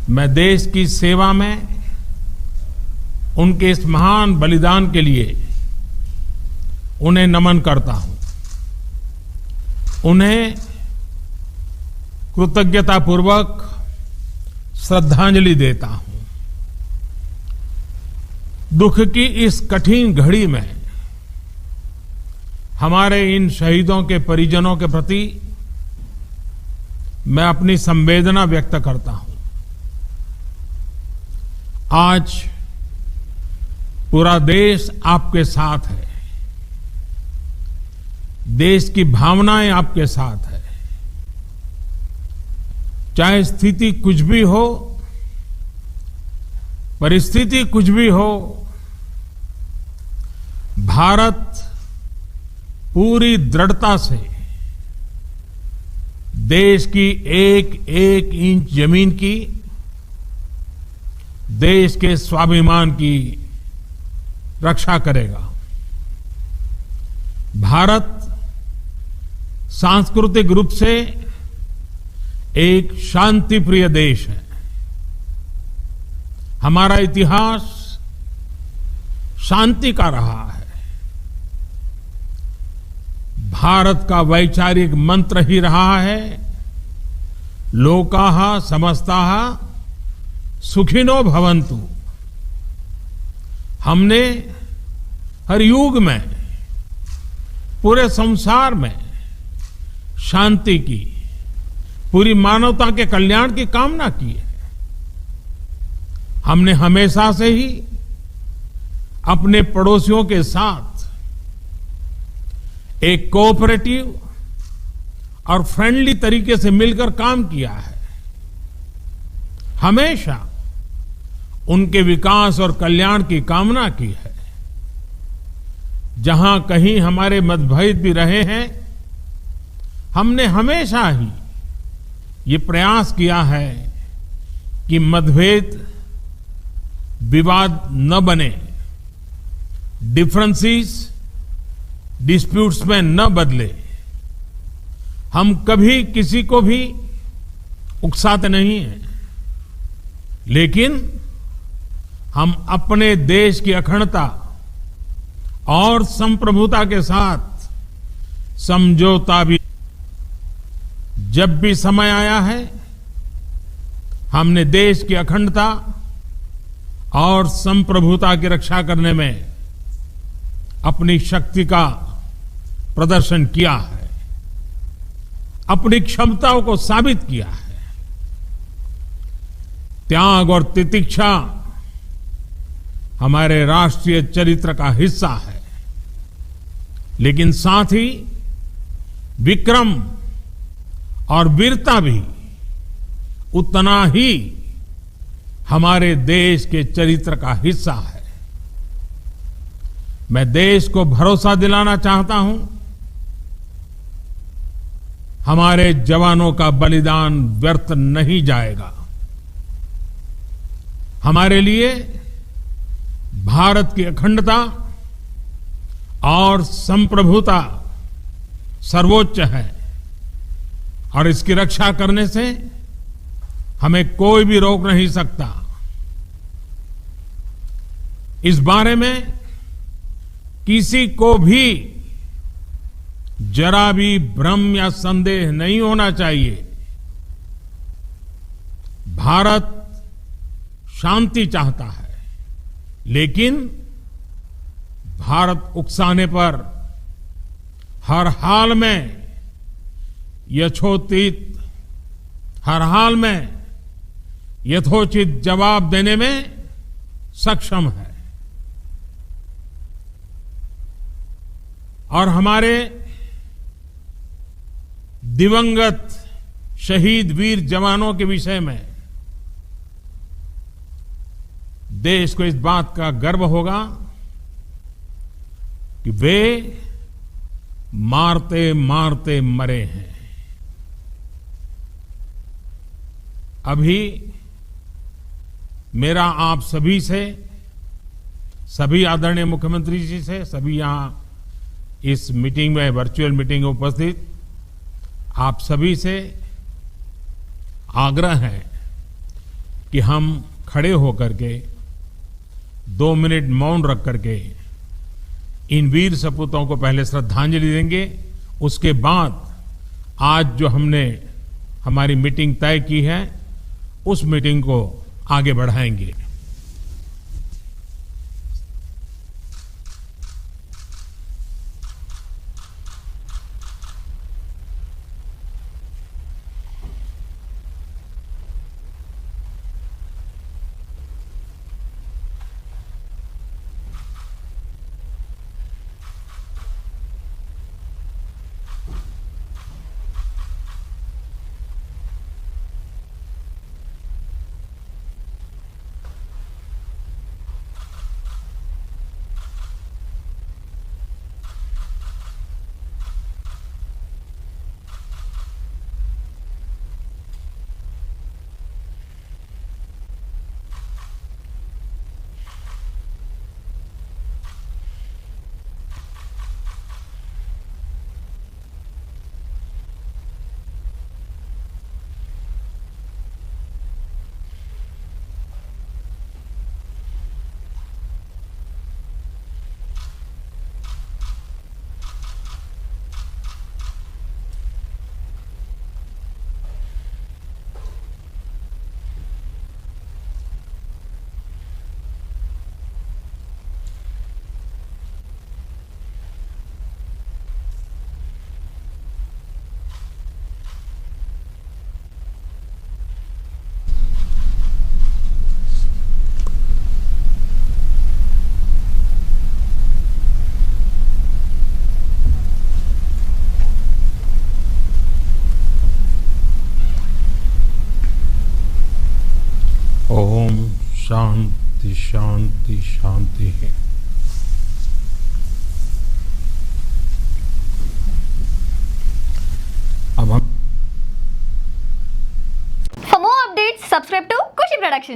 मैं देश की सेवा में उनके इस महान बलिदान के लिए उन्हें नमन करता हूं, उन्हें कृतज्ञतापूर्वक श्रद्धांजलि देता हूं। दुख की इस कठिन घड़ी में हमारे इन शहीदों के परिजनों के प्रति मैं अपनी संवेदना व्यक्त करता हूं। आज पूरा देश आपके साथ है, देश की भावनाएं आपके साथ है। चाहे स्थिति कुछ भी हो, परिस्थिति कुछ भी हो, भारत पूरी दृढ़ता से देश की एक एक इंच जमीन की, देश के स्वाभिमान की रक्षा करेगा। भारत सांस्कृतिक रूप से एक शांति प्रिय देश है। हमारा इतिहास शांति का रहा है। भारत का वैचारिक मंत्र ही रहा है, लोकाः समस्ताः सुखिनो भवन्तु। हमने हर युग में, पूरे संसार में शांति की, पूरी मानवता के कल्याण की कामना की है। हमने हमेशा से ही अपने पड़ोसियों के साथ एक कोऑपरेटिव और फ्रेंडली तरीके से मिलकर काम किया है। हमेशा उनके विकास और कल्याण की कामना की है। जहां कहीं हमारे मतभेद भी रहे हैं, हमने हमेशा ही ये प्रयास किया है कि मतभेद विवाद न बने, डिफरेंसेस डिस्प्यूट्स में न बदले। हम कभी किसी को भी उकसाते नहीं हैं, लेकिन हम अपने देश की अखंडता और संप्रभुता के साथ समझौता भी, जब भी समय आया है, हमने देश की अखंडता और संप्रभुता की रक्षा करने में अपनी शक्ति का प्रदर्शन किया है, अपनी क्षमताओं को साबित किया है। त्याग और तितिक्षा हमारे राष्ट्रीय चरित्र का हिस्सा है, लेकिन साथ ही विक्रम और वीरता भी उतना ही हमारे देश के चरित्र का हिस्सा है। मैं देश को भरोसा दिलाना चाहता हूं, हमारे जवानों का बलिदान व्यर्थ नहीं जाएगा। हमारे लिए भारत की अखंडता और संप्रभुता सर्वोच्च है, और इसकी रक्षा करने से हमें कोई भी रोक नहीं सकता। इस बारे में किसी को भी जरा भी भ्रम या संदेह नहीं होना चाहिए। भारत शांति चाहता है, लेकिन भारत उकसाने पर हर हाल में यथोचित, हर हाल में यथोचित जवाब देने में सक्षम है। और हमारे दिवंगत शहीद वीर जवानों के विषय में देश को इस बात का गर्व होगा कि वे मारते मारते मरे हैं। अभी मेरा आप सभी से, सभी आदरणीय मुख्यमंत्री जी से, सभी यहां इस मीटिंग में, वर्चुअल मीटिंग में उपस्थित आप सभी से आग्रह है कि हम खड़े होकर के 2 मिनट मौन रख करके इन वीर सपूतों को पहले श्रद्धांजलि देंगे। उसके बाद आज जो हमने हमारी मीटिंग तय की है उस मीटिंग को आगे बढ़ाएंगे। ओम शांति शांति शांति है। For more updates, subscribe to Kushi Productions.